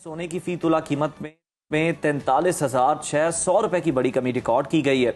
सोने की फी तुला कीमत में 43,600 रुपए की बड़ी कमी रिकॉर्ड की गई है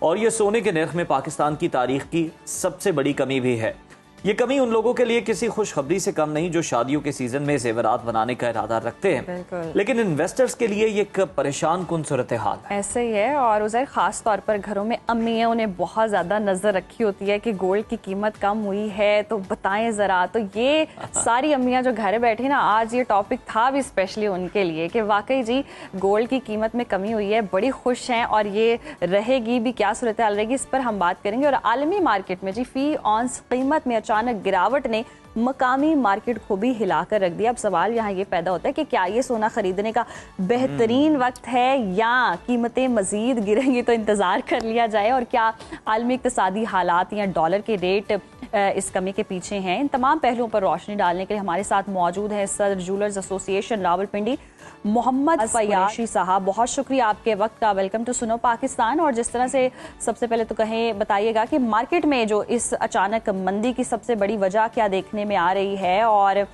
और ये सोने के नर्ख में पाकिस्तान की तारीख की सबसे बड़ी कमी भी है। ये कमी उन लोगों के लिए किसी खुशखबरी से कम नहीं जो शादियों के सीजन में जेवरात बनाने का इरादा रखते हैं, लेकिन इन्वेस्टर्स के लिए ये एक परेशान कुन सूरत हाल है। ऐसे ही है। और उज़ैर खास तौर पर घरों में अम्मियों ने बहुत ज़्यादा नज़र रखी होती है कि गोल्ड की कीमत कम हुई है, तो बताएं ज़रा। तो ये सारी अम्मियाँ जो घर बैठी ना, आज ये टॉपिक था भी स्पेशली उनके लिए कि वाकई जी गोल्ड की कीमत में कमी हुई है, बड़ी खुश हैं और ये रहेगी भी, क्या सूरत हाल रहेगी इस पर हम बात करेंगे। और आलमी मार्केट में जी फी ऑन्स कीमत में अचानक गिरावट ने मकामी मार्केट को भी हिलाकर रख दिया। अब सवाल यहाँ ये पैदा होता है कि क्या ये सोना खरीदने का बेहतरीन वक्त है या कीमतें मजीद गिरेंगी तो इंतज़ार कर लिया जाए, और क्या आलमी इक्तिसादी हालात या डॉलर के रेट इस कमी के पीछे हैं। इन तमाम पहलुओं पर रोशनी डालने के लिए हमारे साथ मौजूद है सदर ज्वेलर्स एसोसिएशन रावलपिंडी मोहम्मद फयाशी साहब। बहुत शुक्रिया आपके वक्त का। वेलकम टू सुनो पाकिस्तान। और जिस तरह से सबसे पहले तो कहें, बताइएगा कि मार्केट में जो इस अचानक मंदी की सबसे बड़ी वजह क्या देखने में आ रही है, और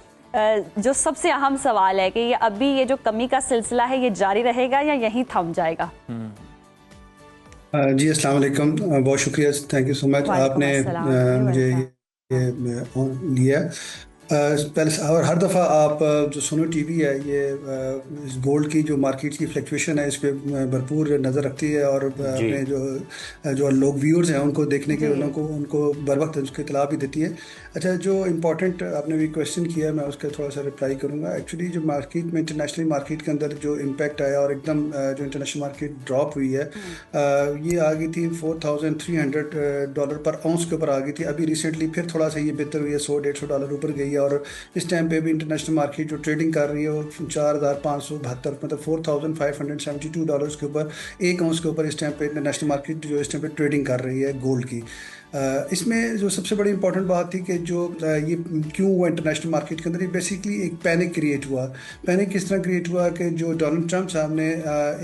जो सबसे अहम सवाल है कि ये अभी ये जो कमी का सिलसिला है ये जारी रहेगा या यहीं थम जाएगा। जी अस्सलाम वालेकुम, बहुत शुक्रिया, थैंक यू सो मच आपने मुझे ये लिया। पहले और हर दफ़ा आप जो सुनो टीवी है ये इस गोल्ड की जो मार्केट की फ्लक्चुएशन है इस पर भरपूर नज़र रखती है और अपने जो लोग व्यूअर्स हैं उनको देखने के उनको बर वक्त उसकी इतला भी देती है। अच्छा, जो इम्पोर्टेंट आपने भी क्वेश्चन किया है मैं उसका थोड़ा सा रिप्लाई करूँगा। एक्चुअली जो मार्केट में इंटरनेशनल मार्केट के अंदर जो इम्पैक्ट आया और एकदम जो इंटरनेशनल मार्केट ड्रॉप हुई है, ये आ गई थी $4,300 पर आउंस के ऊपर आ गई थी। अभी रिसेंटली फिर थोड़ा सा ये बेहतर हुई है, $100-150 ऊपर गई है और इस टाइम पे भी इंटरनेशनल मार्केट जो ट्रेडिंग कर रही है वो 4,572 मतलब $4,572 के ऊपर एक आउंस के ऊपर इस टाइम पे इंटरनेशनल मार्केट जो इस टाइम पे ट्रेडिंग कर रही है गोल्ड की। इसमें जो सबसे बड़ी इंपॉर्टेंट बात थी कि जो ये क्यों हुआ इंटरनेशनल मार्केट के अंदर, ये बेसिकली एक पैनिक क्रिएट हुआ। पैनिक किस तरह क्रिएट हुआ कि जो डोनाल्ड ट्रंप साहब ने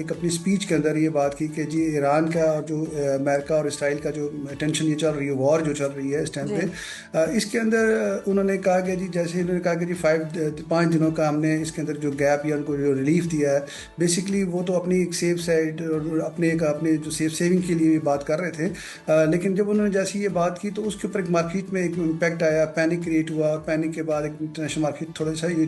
एक अपनी स्पीच के अंदर ये बात की कि जी ईरान का और जो अमेरिका और इसराइल का जो टेंशन ये चल रही है, वॉर जो चल रही है इस टाइम पे, इसके अंदर उन्होंने कहा कि जी जैसे उन्होंने कहा कि जी 5 दिनों का हमने इसके अंदर जो गैप या उनको जो रिलीफ दिया है, बेसिकली वो तो अपनी एक सेफ साइड और अपने जो सेविंग के लिए बात कर रहे थे, लेकिन जब उन्होंने जैसे ये बात की तो उसके ऊपर एक मार्केट में एक इम्पैक्ट आया, पैनिक क्रिएट हुआ। पैनिक के बाद एक इंटरनेशनल मार्केट थोड़ा सा ये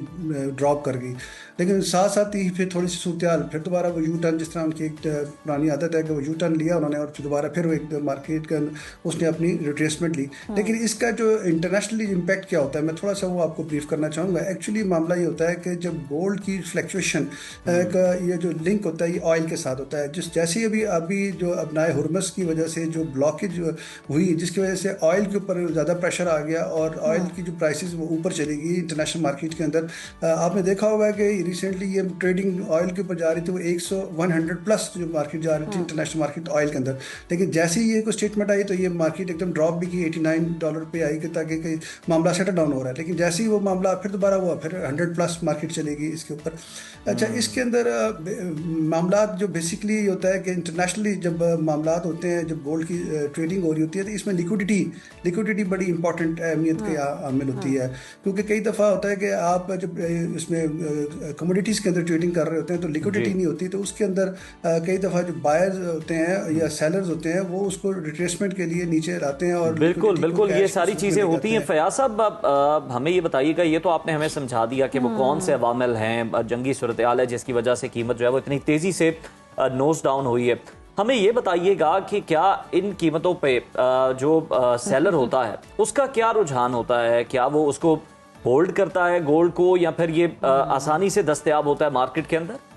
ड्रॉप कर गई, लेकिन साथ साथ ही फिर थोड़ी सी सूरत फिर दोबारा वो यू टर्न, जिस तरह उनकी एक पुरानी आदत है कि वो यू टर्न लिया उन्होंने और फिर दोबारा फिर वो एक मार्केट का उसने अपनी रिट्रेसमेंट ली। लेकिन इसका जो इंटरनेशनली इम्पैक्ट क्या होता है मैं थोड़ा सा वो आपको ब्रीफ करना चाहूँगा। एक्चुअली मामला ये होता है कि जब गोल्ड की फ्लक्चुएशन का ये जो लिंक होता है ये ऑयल के साथ होता है। जैसे अभी जो अपनाए हुर्मस की वजह से जो ब्लॉकेज हुई, जिसकी वजह से ऑयल के ऊपर ज़्यादा प्रेशर आ गया और ऑयल की जो प्राइसेस वो ऊपर चली गई इंटरनेशनल मार्केट के अंदर। आपने देखा होगा कि रिसेंटली ये ट्रेडिंग ऑयल के ऊपर जा रही थी, वो 100 प्लस जो मार्केट जा रही थी इंटरनेशनल मार्केट ऑयल के अंदर। लेकिन जैसे ही ये कोई स्टेटमेंट आई तो ये मार्केट एकदम ड्रॉप भी की, $89 पे आई कि ताकि मामला सेटल डाउन हो रहा है। लेकिन जैसे ही वो मामला फिर दोबारा हुआ फिर 100 प्लस मार्केट चलेगी इसके ऊपर। अच्छा, इसके अंदर मामला जो बेसिकली होता है कि इंटरनेशनली जब मामला होते हैं, जब गोल्ड की ट्रेडिंग हो रही होती है तो इसमें लिक्विडिटी बड़ी इंपॉर्टेंट अहमियत के आमिल होती है। क्योंकि कई दफ़ा होता है कि आप जब इसमें कमोडिटीज़ के अंदर ट्रेडिंग कर रहे होते हैं तो लिक्विडिटी नहीं होती, तो उसके अंदर कई दफ़ा जो बायर्स होते हैं या सेलर्स होते हैं वो उसको रिट्रेसमेंट के लिए नीचे लाते हैं। और बिल्कुल ये सारी चीज़ें होती हैं। फयाज साहब, हमें ये बताइएगा, ये तो आपने हमें समझा दिया कि वो कौन से अवामिल हैं, जंगी सूरत हाल है जिसकी वजह से कीमत जो है वो इतनी तेज़ी से नोज डाउन हुई है। हमें ये बताइएगा कि क्या इन कीमतों पे जो सेलर होता है उसका क्या रुझान होता है, क्या वो उसको होल्ड करता है गोल्ड को या फिर ये आसानी से दस्तयाब होता है मार्केट के अंदर?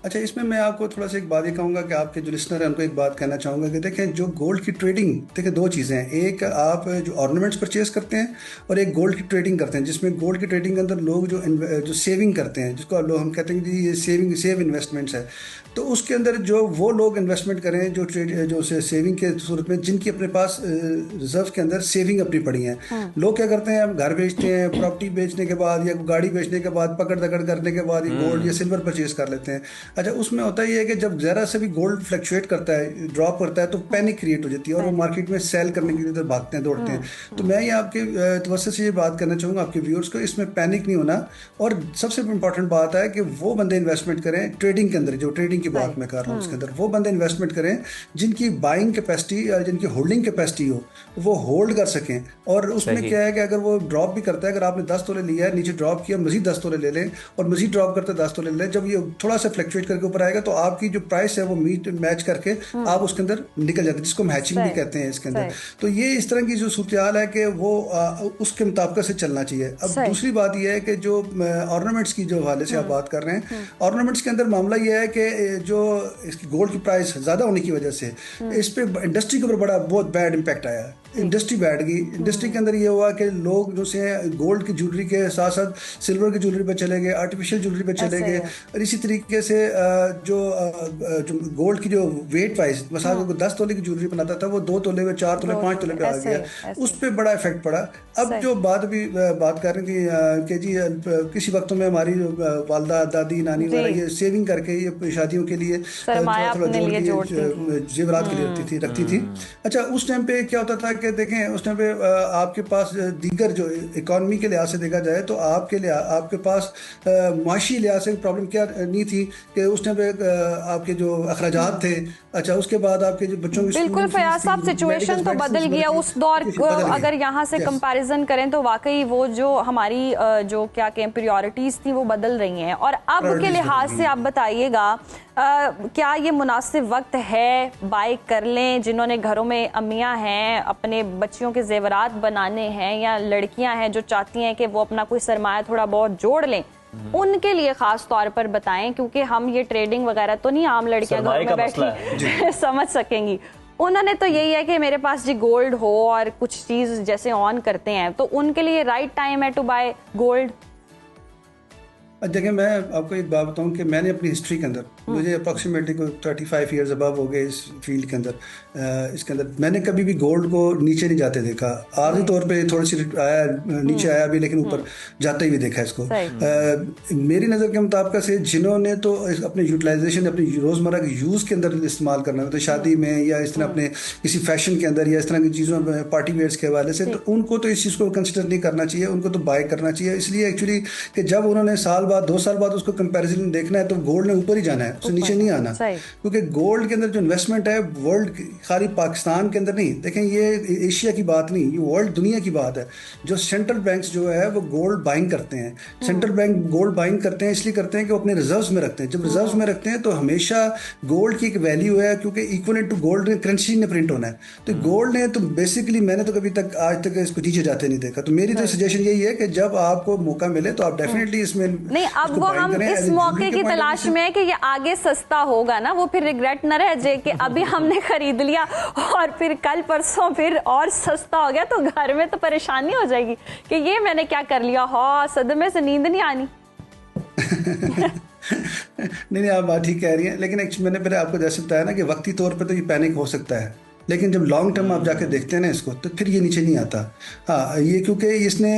अच्छा, इसमें मैं आपको थोड़ा सा एक बात ये कहूँगा कि आपके जो लिसनर हैं उनको एक बात कहना चाहूँगा कि देखें जो गोल्ड की ट्रेडिंग, देखें दो चीज़ें हैं। एक आप जो ऑर्नामेंट्स परचेज करते हैं और एक गोल्ड की ट्रेडिंग करते हैं, जिसमें गोल्ड की ट्रेडिंग के अंदर लोग जो सेविंग करते हैं, जिसको लोग हम कहते हैं कि ये सेव इन्वेस्टमेंट्स है, तो उसके अंदर जो वो लोग इन्वेस्टमेंट करें जो सेविंग के सूरत में जिनकी अपने पास रिजर्व के अंदर सेविंग अपनी पड़ी है। लोग क्या करते हैं, घर बेचते हैं, प्रॉपर्टी बेचने के बाद या गाड़ी बेचने के बाद पकड़ दकड़ करने के बाद गोल्ड या सिल्वर परचेज कर लेते हैं। अच्छा, उसमें होता ये है कि जब ज़रा से भी गोल्ड फ्लक्चुएट करता है, ड्रॉप करता है, तो पैनिक क्रिएट हो जाती है और वो मार्केट में सेल करने के लिए तो भागते हैं, दौड़ते हैं। तो मैं ये आपके तवज्जो से ये बात करना चाहूँगा आपके व्यूअर्स को, इसमें पैनिक नहीं होना। और सबसे इंपॉर्टेंट बात है कि वो बंदे इन्वेस्टमेंट करें ट्रेडिंग के अंदर, जो ट्रेडिंग की बात मैं कर रहा हूँ उसके अंदर वो बंदे इन्वेस्टमेंट करें जिनकी बाइंग कैपेसिटी या जिनकी होल्डिंग कैपेसिटी हो, वो होल्ड कर सकें। और उसमें क्या है कि अगर वो ड्रॉप भी करता है, अगर आपने 10 तोले लिया है, नीचे ड्रॉप किया, मजीद 10 तोले ले लें और मजीद ड्रॉप करते 10 तोले ले लें। जब ये थोड़ा सा फ्लक्चुएट करके ऊपर आएगा तो आपकी जो प्राइस है वो मैच करके आप उसके अंदर निकल जाते हैं, जिसको हम हैचिंग भी कहते हैं इसके अंदर। तो ये इस तरह की जो सूरत हाल है कि वो उसके मुताबिक से चलना चाहिए। अब दूसरी बात यह है कि जो ऑर्नामेंट्स की जो हवाले से आप बात कर रहे हैं, ऑर्नामेंट्स के अंदर मामला यह है कि जो इसकी गोल्ड की प्राइस ज़्यादा होने की वजह से इस पे इंडस्ट्री के ऊपर बहुत बैड इम्पैक्ट आया है। इंडस्ट्री बैठ गई। इंडस्ट्री के अंदर ये हुआ कि लोग जो से गोल्ड की ज्वेलरी के साथ साथ सिल्वर की ज्वेलरी पे चले गए, आर्टिफिशियल ज्वेलरी पे चले गए। और इसी तरीके से जो गोल्ड की जो वेट वाइज मसाल को 10 तोले की ज्वेलरी बनाता था वो 2 तोले में, 4 तोले, 5 तोले पे आ गया। उस पर बड़ा इफेक्ट पड़ा। अब जो बात कर रहे हैं कि जी किसी वक्त में हमारी वालदा, दादी, नानी वगैरह ये सेविंग करके ये शादियों के लिए थोड़ा जोड़ के जेवरात के लिए रखती थी। अच्छा, उस टाइम पे क्या होता था कि देखें उस टाइम पे आपके पास दीगर जो इकॉनमी के लिहाज से देखा जाए तो आपके पास माशी लिहाज से प्रॉब्लम क्या नहीं थी कि उस टाइम पे आपके जो अखराजात थे। अच्छा, उसके बाद आपके जो बच्चों की बिल्कुल फयाज साहब, सिचुएशन तो बदल गया उस दौर को अगर यहाँ से कंपैरिजन करें तो वाकई वो जो हमारी जो क्या कहें प्रायोरिटीज थी वो बदल रही हैं। और अब के लिहाज से आप बताइएगा क्या ये मुनासिब वक्त है बाय कर लें जिन्होंने घरों में अम्मियाँ हैं, अपने बच्चियों के जेवरात बनाने हैं, या लड़कियां हैं जो चाहती हैं कि वो अपना कोई सरमाया थोड़ा बहुत जोड़ लें, उनके लिए खास तौर पर बताएं, क्योंकि हम ये ट्रेडिंग वगैरह तो नहीं आम लड़कियां घर में बैठी समझ सकेंगी। उन्होंने तो यही है कि मेरे पास जी गोल्ड हो और कुछ चीज जैसे ऑन करते हैं, तो उनके लिए राइट टाइम है टू बाय गोल्ड। देखिए, मैं आपको एक बात बताऊं कि मैंने अपनी हिस्ट्री के अंदर मुझे अप्रॉक्सीमेटली को 35 ईयर्स अबव हो गए इस फील्ड के अंदर। इसके अंदर मैंने कभी भी गोल्ड को नीचे नहीं जाते देखा। आर्जी तौर पे थोड़ी सी आया, नीचे आया भी, लेकिन ऊपर जाते हुए देखा इसको। मेरी नज़र के मुताबिक से जिन्होंने तो अपने यूटिलाइजेशन अपनी रोज़मर्रा के यूज़ के अंदर इस्तेमाल करना, तो शादी में या इस तरह अपने किसी फैशन के अंदर या इस तरह की चीज़ों में पार्टी वेयर्स के हवाले से, तो उनको तो इस चीज़ को कंसिडर नहीं करना चाहिए, उनको तो बाय करना चाहिए। इसलिए एक्चुअली कि जब उन्होंने साल बाद 2 साल बाद उसको कंपैरिजन देखना है तो गोल्ड ने ऊपर ही जाना है, उससे नीचे नहीं आना। क्योंकि गोल्ड के अंदर जो इन्वेस्टमेंट है वर्ल्ड, खाली पाकिस्तान के अंदर नहीं, देखें ये एशिया की बात नहीं, ये वर्ल्ड दुनिया की बात है। जो सेंट्रल बैंक्स जो है वो गोल्ड बाइंग करते हैं। सेंट्रल बैंक गोल्ड बाइंग करते हैं इसलिए करते हैं कि वो अपने रिजर्व्स में रखते हैं। जब रिजर्व्स में रखते हैं तो हमेशा गोल्ड की एक वैल्यू है, क्योंकि इक्वलेंट टू गोल्ड करेंसी ने प्रिंट होना है। तो गोल्ड ने तो बेसिकली मैंने तो कभी तक आज तक इसको नीचे जाते नहीं देखा। तो मेरी तो सजेशन यही है कि जब आपको मौका मिले तो आप डेफिनेटली इसमें नहीं, अब वो हम इस मौके की तलाश में है कि ये आगे सस्ता होगा ना, वो फिर रिग्रेट न रह जाए कि अभी हमने खरीद लिया और फिर कल परसों फिर और सस्ता हो गया तो घर में तो परेशानी हो जाएगी कि ये मैंने क्या कर लिया, हाँ सदमे से नींद नहीं आनी। नहीं, आप बात ठीक कह रही हैं, लेकिन एक्चुअली मैंने पहले आपको जैसे बताया ना कि वक्ती तौर पे तो ये पैनिक हो सकता है, लेकिन जब लॉन्ग टर्म आप जाके देखते हैं ना इसको तो फिर ये नीचे नहीं आता। हाँ, ये क्योंकि इसने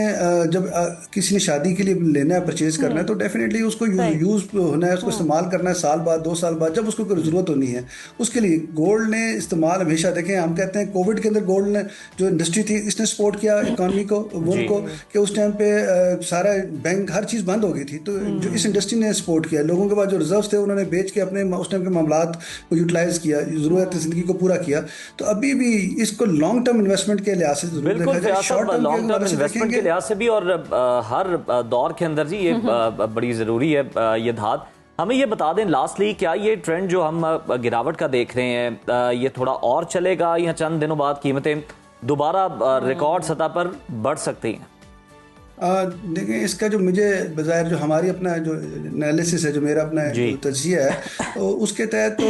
जब किसी ने शादी के लिए लेना है, परचेज करना है, तो डेफिनेटली उसको यूज़ होना है, उसको इस्तेमाल करना है साल बाद 2 साल बाद जब उसको कोई ज़रूरत होनी है। उसके लिए गोल्ड ने इस्तेमाल हमेशा, देखें हम कहते हैं कोविड के अंदर गोल्ड ने जो इंडस्ट्री थी इसने सपोर्ट किया इकॉनमी को, मुल्क को, कि उस टाइम पे सारा बैंक हर चीज़ बंद हो गई थी, तो जो इस इंडस्ट्री ने सपोर्ट किया, लोगों के पास जो रिजर्व थे उन्होंने बेच के अपने उस टाइम के मामलात को यूटिलाइज़ किया, ज़रूरत ज़िंदगी को पूरा किया। तो अभी भी इसको लॉन्ग टर्म इन्वेस्टमेंट के लिहाज से जरूर देखा जाए, short term long term investment के लिहाज से भी, और हर दौर के अंदर जी ये बड़ी ज़रूरी है ये धात। हमें ये बता दें लास्टली, क्या ये ट्रेंड जो हम गिरावट का देख रहे हैं ये थोड़ा और चलेगा या चंद दिनों बाद कीमतें दोबारा रिकॉर्ड सतह पर बढ़ सकती हैं? देखें, इसका जो मुझे बज़ाहिर जो हमारी अपना जो एनालिसिस है, जो मेरा अपना तज्जिया है, तो उसके तहत तो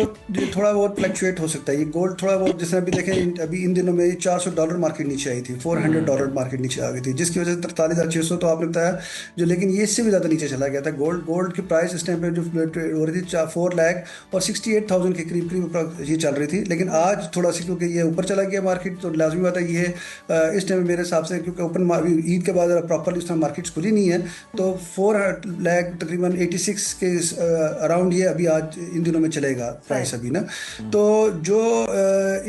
थोड़ा बहुत फ्लक्चुएट हो सकता है ये गोल्ड थोड़ा बहुत। जैसे अभी देखें, अभी इन दिनों में $400 मार्केट नीचे आई थी, $400 मार्केट नीचे आ गई थी, जिसकी वजह से 43,600 तो आपने बताया जो, लेकिन ये इससे भी ज़्यादा नीचे चला गया था। गोल्ड की प्राइस इस टाइम पर जो हो रही थी 4,68,000 के करीब करीब ये चल रही थी, लेकिन आज थोड़ा सी क्योंकि ये ऊपर चला गया मार्केट, तो लाजमी बात है ये इस टाइम मेरे हिसाब से, क्योंकि ओपन ईद के बाद प्रॉपर वाली उस तरह मार्केट्स खुली नहीं है, तो 4 लाख तकरीबन 86 के अराउंड ये अभी आज इन दिनों में चलेगा प्राइस अभी ना। तो जो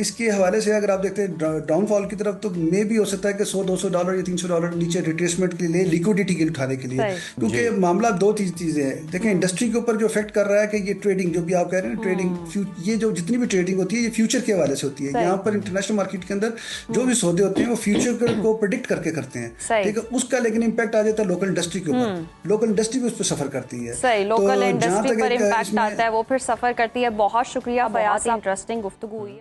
इसके हवाले से अगर आप देखते हैं डाउनफॉल की तरफ, तो मे भी हो सकता है कि $100-200 या $300 नीचे रिट्रेसमेंट के लिए, लिक्विडिटी के उठाने के लिए, क्योंकि मामला दो चीज़ें हैं। देखें इंडस्ट्री के ऊपर जो इफेक्ट कर रहा है कि ये ट्रेडिंग जो भी आप कह रहे हैं ट्रेडिंग, ये जो जितनी भी ट्रेडिंग होती है ये फ्यूचर के हवाले से होती है। यहाँ पर इंटरनेशनल मार्केट के अंदर जो भी सौदे होते हैं वो फ्यूचर को प्रेडिक्ट करके करते हैं, ठीक है। उसका लेकिन इम्पैक्ट आ जाता है लोकल इंडस्ट्री के ऊपर, लोकल इंडस्ट्री भी उस पर सफर करती है। सही, लोकल इंडस्ट्री पर इम्पैक्ट आता है, वो फिर सफर करती है। बहुत शुक्रिया, बहुत इंटरेस्टिंग गुफ्तगू हुई है।